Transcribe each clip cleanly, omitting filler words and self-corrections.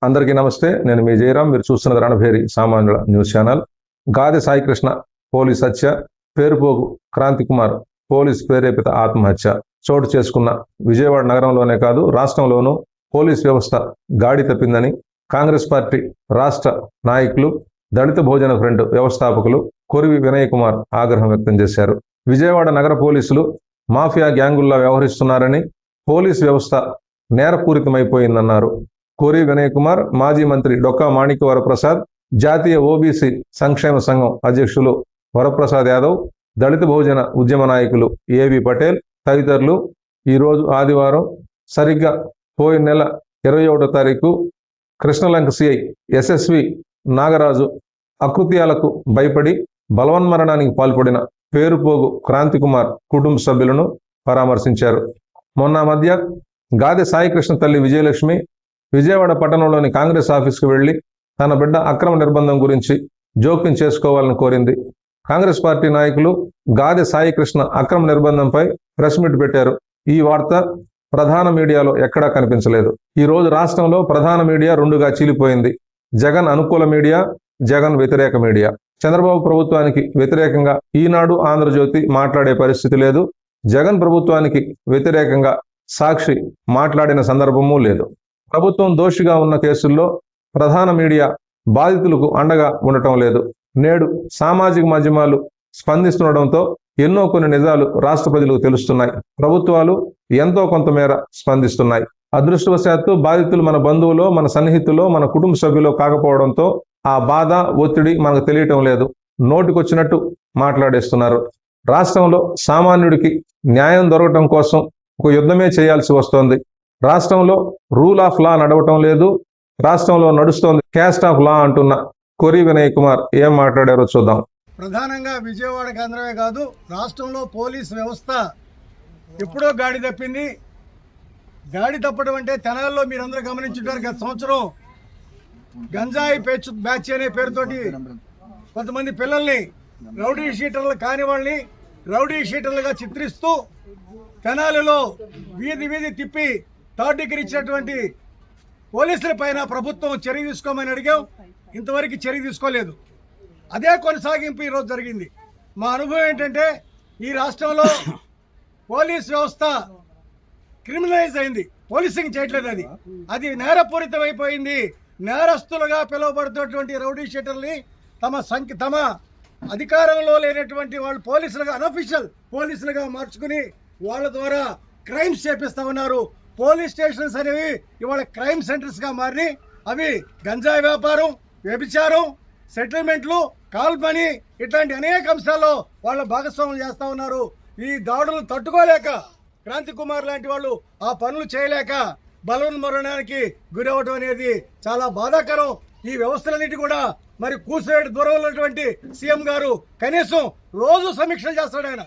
అందరికీ నమస్తే. నేను మీ జయరాం. మీరు చూస్తున్నది రణభేరి సామాన్యుల న్యూస్ ఛానల్. గాదె సాయికృష్ణ పోలీస్ హత్య, పేరుపోగు క్రాంతికుమార్ పోలీస్ ప్రేరేపిత ఆత్మహత్య చోటు చేసుకున్న విజయవాడ నగరంలోనే కాదు రాష్ట్రంలోనూ పోలీస్ వ్యవస్థ గాడి తప్పిందని కాంగ్రెస్ పార్టీ రాష్ట్ర నాయకులు, దళిత భోజన ఫ్రంట్ వ్యవస్థాపకులు కొరివి వినయ్ కుమార్ ఆగ్రహం వ్యక్తం చేశారు. విజయవాడ నగర పోలీసులు మాఫియా గ్యాంగుల్లా వ్యవహరిస్తున్నారని, పోలీస్ వ్యవస్థ నేరపూరితమైపోయిందన్నారు. కొరి వినయ్ కుమార్, మాజీ మంత్రి డొక్కా మాణిక్య వరప్రసాద్, జాతీయ ఓబీసీ సంక్షేమ సంఘం అధ్యక్షులు వరప్రసాద్ యాదవ్, దళిత బహుజన ఉద్యమ నాయకులు ఏవి పటేల్ తదితరులు ఈరోజు ఆదివారం సరిగ్గా పోయిన నెల 21వ తారీఖు కృష్ణలంక సిఐ ఎస్ఎస్వి నాగరాజు అకృత్యాలకు భయపడి బలవన్మరణానికి పాల్పడిన పేరుపోగు క్రాంతికుమార్ కుటుంబ సభ్యులను పరామర్శించారు. మొన్న మధ్య గాదె సాయికృష్ణ తల్లి విజయలక్ష్మి విజయవాడ పట్టణంలోని కాంగ్రెస్ ఆఫీస్కు వెళ్లి తన బిడ్డ అక్రమ నిర్బంధం గురించి జోక్యం చేసుకోవాలని కోరింది. కాంగ్రెస్ పార్టీ నాయకులు గాదె సాయికృష్ణ అక్రమ నిర్బంధంపై ప్రెస్ మీట్ పెట్టారు. ఈ వార్త ప్రధాన మీడియాలో ఎక్కడా కనిపించలేదు. ఈ రోజు రాష్ట్రంలో ప్రధాన మీడియా రెండుగా చీలిపోయింది. జగన్ అనుకూల మీడియా, జగన్ వ్యతిరేక మీడియా. చంద్రబాబు ప్రభుత్వానికి వ్యతిరేకంగా ఈనాడు, ఆంధ్రజ్యోతి మాట్లాడే పరిస్థితి లేదు. జగన్ ప్రభుత్వానికి వ్యతిరేకంగా సాక్షి మాట్లాడిన సందర్భమూ లేదు. ప్రభుత్వం దోషిగా ఉన్న కేసుల్లో ప్రధాన మీడియా బాధితులకు అండగా ఉండటం లేదు. నేడు సామాజిక మాధ్యమాలు స్పందిస్తుండటంతో ఎన్నో కొన్ని నిజాలు రాష్ట్ర ప్రజలకు తెలుస్తున్నాయి. ప్రభుత్వాలు ఎంతో కొంతమేర స్పందిస్తున్నాయి. అదృష్టవశాత్తు బాధితులు మన బంధువులో, మన సన్నిహితులో, మన కుటుంబ సభ్యులో కాకపోవడంతో ఆ బాధ, ఒత్తిడి మనకు తెలియటం లేదు. నోటికొచ్చినట్టు మాట్లాడేస్తున్నారు. రాష్ట్రంలో సామాన్యుడికి న్యాయం దొరకటం కోసం ఒక యుద్ధమే చేయాల్సి వస్తోంది. రాష్ట్రంలో రూల్ ఆఫ్ లా నడవటం లేదు. రాష్ట్రంలో నడుస్తోంది క్యాస్ట్ ఆఫ్ లా అంటున్న కొరి వినయ్ కుమార్ ఏం మాట్లాడారో చూద్దాం. ప్రధానంగా విజయవాడ కేంద్రమే కాదు, రాష్ట్రంలో పోలీస్ వ్యవస్థ ఎప్పుడో గాడి తప్పింది. గాడి తప్పడం అంటే తెనాల్లో మీరందరూ గమనించుంటారు. గత సంవత్సరం గంజాయి బ్యాచ్ అనే పేరుతోటి కొంతమంది పిల్లల్ని, రౌడీ షీటర్లు కాని వాళ్ళని రౌడీ షీటర్లుగా చిత్రిస్తూ తెనాలిలో వీధి వీధి తిప్పి థర్డ్ డిగ్రీ ఇచ్చినటువంటి పోలీసుల పైన ప్రభుత్వం చర్య తీసుకోమని అడిగాం. ఇంతవరకు చర్య తీసుకోలేదు. అదే కొనసాగింపు ఈరోజు జరిగింది. మా అనుభవం ఏంటంటే ఈ రాష్ట్రంలో పోలీస్ వ్యవస్థ క్రిమినలైజ్ అయింది. పోలీసింగ్ చేయట్లేదు. అది నేరపూరితం అయిపోయింది. నేరస్తులుగా పిలువబడుతున్నటువంటి రౌడీ షీటర్ని తమ అధికారంలో లేనటువంటి వాళ్ళు పోలీసులుగా, అనఫిషియల్ పోలీసులుగా మార్చుకుని వాళ్ళ ద్వారా క్రైమ్స్ చేపిస్తా ఉన్నారు. పోలీస్ స్టేషన్స్ అనేవి ఇవాళ క్రైమ్ సెంటర్స్గా మారి అవి గంజాయి వ్యాపారం, వ్యభిచారం, సెటిల్మెంట్లు, కాల్ పని, ఇట్లాంటి అనేక అంశాల్లో వాళ్ళ భాగస్వాములు చేస్తూ ఉన్నారు. ఈ దాడులు తట్టుకోలేక క్రాంతికుమార్ లాంటి వాళ్ళు ఆ పనులు చేయలేక బలవన్మరణానికి గురవడం అనేది చాలా బాధాకరం. ఈ వ్యవస్థలన్నిటి కూడా మరి కూసేడు దూరంలో ఉన్నటువంటి సీఎం గారు కనీసం రోజు సమీక్షలు చేస్తాడు. ఆయన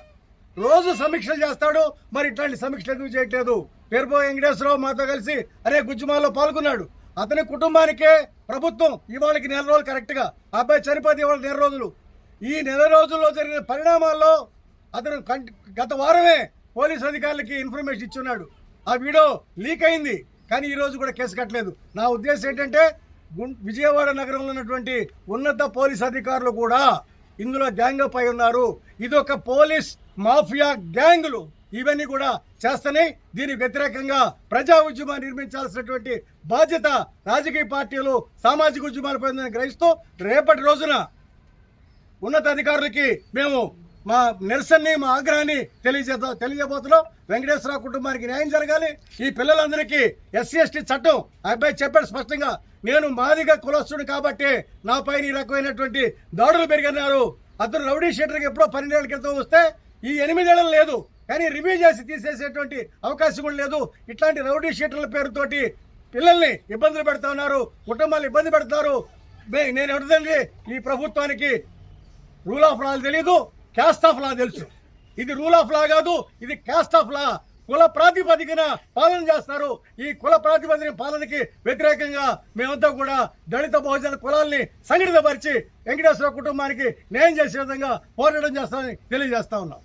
రోజు సమీక్షలు చేస్తాడు. మరి ఇట్లాంటి సమీక్షలు ఎందుకు చేయట్లేదు? పేరుపోగు వెంకటేశ్వరరావు మాతో కలిసి అనేక ఉద్యమాల్లో పాల్గొన్నాడు. అతని కుటుంబానికే ప్రభుత్వం ఇవాళకి నెల రోజులు, కరెక్ట్గా అబ్బాయి చనిపోతే ఇవాళ నెల రోజులు. ఈ నెల రోజుల్లో జరిగిన పరిణామాల్లో అతను గత వారమే పోలీసు అధికారులకి ఇన్ఫర్మేషన్ ఇచ్చున్నాడు. ఆ వీడియో లీక్ అయింది, కానీ ఈ రోజు కూడా కేసు కట్టలేదు. నా ఉద్దేశం ఏంటంటే విజయవాడ నగరంలో ఉన్నటువంటి ఉన్నత పోలీస్ అధికారులు కూడా ఇందులో గ్యాంగ్ అప్ అయి ఉన్నారు. ఇది ఒక పోలీస్ మాఫియా గ్యాంగులు ఇవన్నీ కూడా చేస్తున్నాయి. దీనికి వ్యతిరేకంగా ప్రజా ఉద్యమాన్ని నిర్మించాల్సినటువంటి బాధ్యత రాజకీయ పార్టీలు, సామాజిక ఉద్యమాలపై గ్రహిస్తూ రేపటి రోజున ఉన్నత అధికారులకి మేము మా నిరసనని, మా ఆగ్రహాన్ని తెలియజేయబోతున్నాం. వెంకటేశ్వరరావు కుటుంబానికి న్యాయం జరగాలి. ఈ పిల్లలందరికీ ఎస్సీ ఎస్టీ చట్టం, అబ్బాయి చెప్పాడు స్పష్టంగా, నేను మాదిగా కులస్తుడు కాబట్టి నాపై ఈ రకమైనటువంటి దాడులు పెరిగినారు. అతను రౌడీ షీటర్కి ఎప్పుడో 12 ఏళ్ల క్రితం వస్తే ఈ 8 ఏళ్ళు లేదు, కానీ రివ్యూ చేసి తీసేసేటువంటి అవకాశం కూడా లేదు. ఇట్లాంటి రౌడీ షీటర్ల పేరుతోటి పిల్లల్ని ఇబ్బందులు పెడతా ఉన్నారు, కుటుంబాలు ఇబ్బంది పెడతారు. నేను అడుగుతండి, ఈ ప్రభుత్వానికి రూల్ ఆఫ్ లా తెలీదు, క్యాస్ట్ ఆఫ్ లా తెలుసు. ఇది రూల్ ఆఫ్ లా కాదు, ఇది క్యాస్ట్ ఆఫ్ లా. కుల ప్రాతిపదికన పాలన చేస్తారు. ఈ కుల ప్రాతిపదికన పాలనకి వ్యతిరేకంగా మేమంతా కూడా దళిత బహుజన కులాల్ని సంఘటితపరిచి వెంకటేశ్వర కుటుంబానికి న్యాయం చేసే విధంగా పోరాటం చేస్తామని తెలియజేస్తా ఉన్నాం.